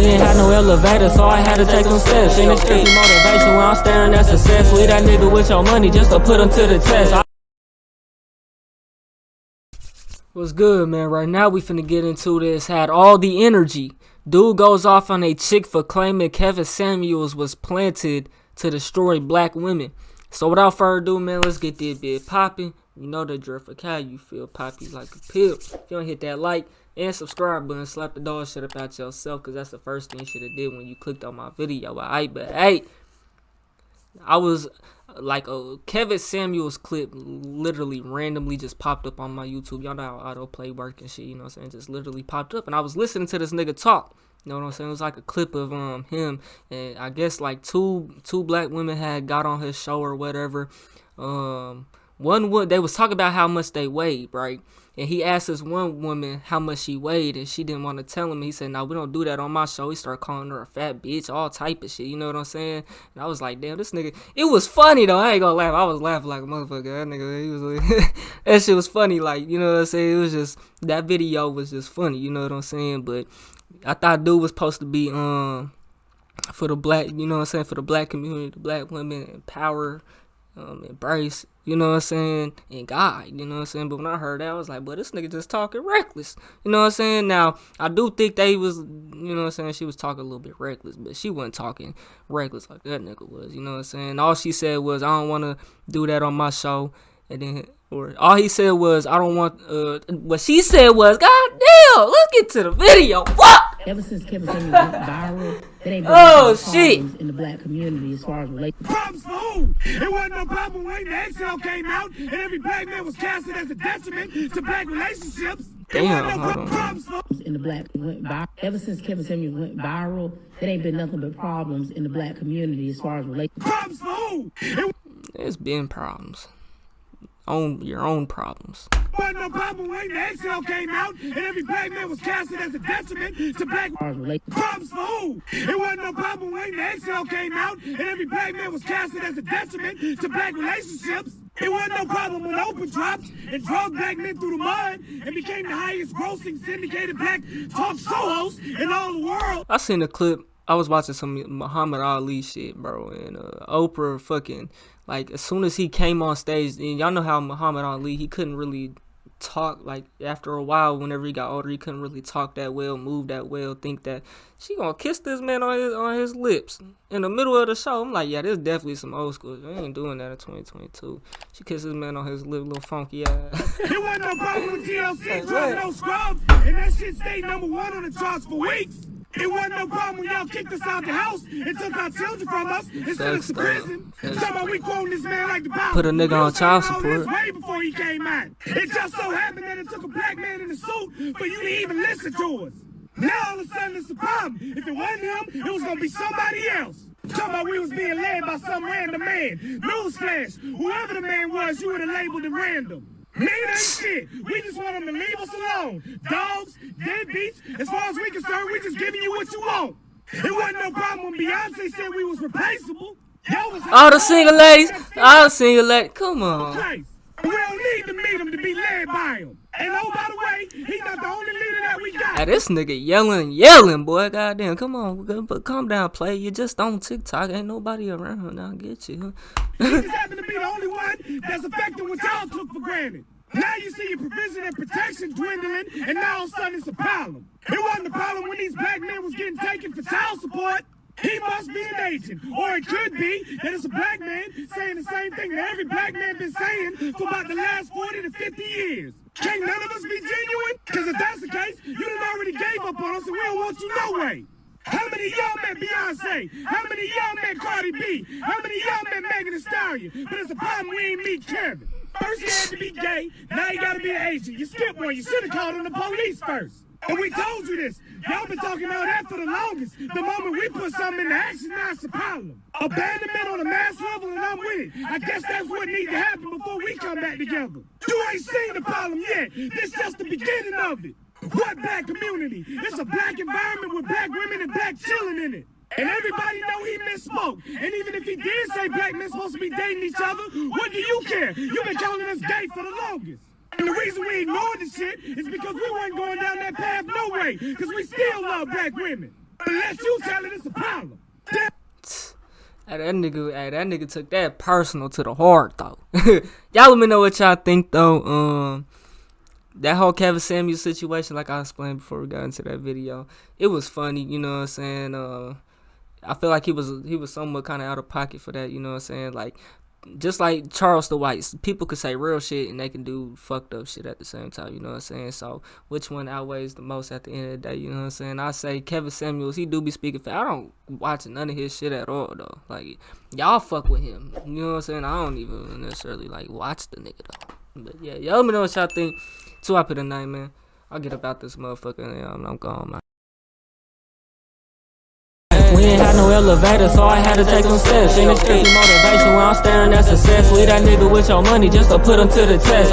We ain't had no elevator, so I had to take them steps. And it's strictly motivation when I'm staring at success. Leave that nigga with your money just to put him to the test. What's good, man? Right now we finna get into this. Had all the energy. Dude goes off on a chick for claiming Kevin Samuels was planted to destroy black women. So without further ado, man, let's get this bit popping. You know the drift for how you feel poppy like a pill. If you don't hit that like and subscribe button, slap the dog shit up out yourself, cause that's the first thing you should have did when you clicked on my video. But hey, I was like a Kevin Samuels clip literally randomly just popped up on my YouTube. Y'all know how autoplay work and shit, you know what I'm saying? Just literally popped up and I was listening to this nigga talk. You know what I'm saying? It was like a clip of him, and I guess like two black women had got on his show or whatever. They was talking about how much they weighed, right? And he asked this one woman how much she weighed, and she didn't want to tell him. He said, "No, we don't do that on my show." He started calling her a fat bitch, all type of shit. You know what I'm saying? And I was like, damn, this nigga. It was funny though. I ain't gonna laugh. I was laughing like a motherfucker. That nigga, he was like, that shit was funny. Like, you know what I'm saying? It was just, that video was just funny. You know what I'm saying? But I thought dude was supposed to be for the black, you know what I'm saying, for the black community, the black women, empower, embrace, you know what I'm saying, and guide, you know what I'm saying. But when I heard that, I was like, but this nigga just talking reckless, you know what I'm saying. Now I do think they was, you know what I'm saying, she was talking a little bit reckless, but she wasn't talking reckless like that nigga was, you know what I'm saying. All she said was, I don't want to do that on my show. And then, or all he said was, I don't want, what she said was, God damn, let's get to the video. Fuck! Ever since Kevin Samuels went viral, it ain't been shit in the black community as far as relationships. Problems for who? It wasn't no problem when the XL came out and every black man was casted as a detriment to black relationships. Damn, hold on. In the black went viral. Ever since Kevin Samuels went viral, it ain't been nothing but problems in the black community as far as relationships. Problems for who? There's been problems. Own your own problems. Wasn't no problem when the XL came out and every black man was casted as a detriment to black problems for who? It wasn't no problem when the XL came out and every black man was casted as a detriment to black relationships. It wasn't no problem when Oprah dropped and drug black men through the mud and became the highest grossing syndicated black talk show host in all the world. I seen a clip. I was watching some Muhammad Ali shit, bro, and Oprah fucking, like, as soon as he came on stage, and y'all know how Muhammad Ali, he couldn't really talk, like, after a while, whenever he got older, he couldn't really talk that well, move that well, think that she gonna kiss this man on his lips in the middle of the show. I'm like, yeah, this is definitely some old school. I ain't doing that in 2022. She kissed this man on his lip, little funky ass. It wasn't no problem with TLC dropping no scrubs, and that shit stayed #1 on the charts for weeks. It wasn't no problem when y'all kicked us out the house and took our children from us and sent us to prison. Talking about we quoting this man like the Bible. Put a nigga on child support. Way before he came out. It just so happened that it took a black man in a suit for you to even listen to us. Now all of a sudden it's a problem. If it wasn't him, it was gonna be somebody else. Talking about we was being led by some random man. Newsflash, whoever the man was, you would have labeled him random. Man ain't shit. We just want them to leave us alone. Dogs, deadbeats, as far as we concerned, we just giving you what you want. It wasn't no problem when Beyonce said we was replaceable. All the single ladies, come on. We don't need to meet him to be led by him. And oh, by the way, he's not the only leader that we got. Hey, this nigga yelling, boy. Goddamn, come on, but calm down, play. You just on TikTok. Ain't nobody around. I'll get you. He just happened to be the only one that's affecting what y'all took for granted. Now you see your provision and protection dwindling, and now all of a sudden it's a problem. It wasn't a problem when these black men was getting taken for child support. He must be an agent. Or it could be that it's a black man saying the same thing that every black man been saying for about the last 40 to 50 years. Can't none of us be genuine? Because if that's the case, you done already gave up on us and we don't want you no way. How many of y'all met Beyonce? How many of y'all met Cardi B? How many of y'all met Megan Thee Stallion? But it's a problem we ain't meet Kevin. First he had to be gay, now he gotta be an agent. You skipped one, you should have called in the police first. And we told you this. Y'all been talking about that for the longest. The moment we put something into action, now it's a problem. Abandonment on a mass level, and I'm with it. I guess that's what needs to happen before we come back together. You ain't seen the problem yet. This just the beginning of it. What black community? It's a black environment with black women and black children in it. And everybody know he misspoke. And even if he did say black men supposed to be dating each other, what do you care? You've been calling us gay for the longest. And the reason we ignored the shit is because we weren't going down that path no way. Because we still love black women. Unless you tell it it's a problem. Hey, that nigga took that personal to the heart, though. Y'all let me know what y'all think, though. That whole Kevin Samuels situation, like I explained before we got into that video, it was funny, you know what I'm saying? I feel like he was somewhat kind of out of pocket for that, you know what I'm saying? Like, just like Charles the White, people could say real shit and they can do fucked up shit at the same time, you know what I'm saying? So, which one outweighs the most at the end of the day, you know what I'm saying? I say Kevin Samuels, he do be speaking for. I don't watch none of his shit at all, though. Like, y'all fuck with him, you know what I'm saying? I don't even necessarily, like, watch the nigga, though. But, yeah, y'all let me know what y'all think. 2 up at the night, man. I'll get about this motherfucker and I'm gone, man. We ain't had no elevator, so I had to take them steps. And it's strictly motivation when I'm staring at success. We that nigga with your money just to put him to the test.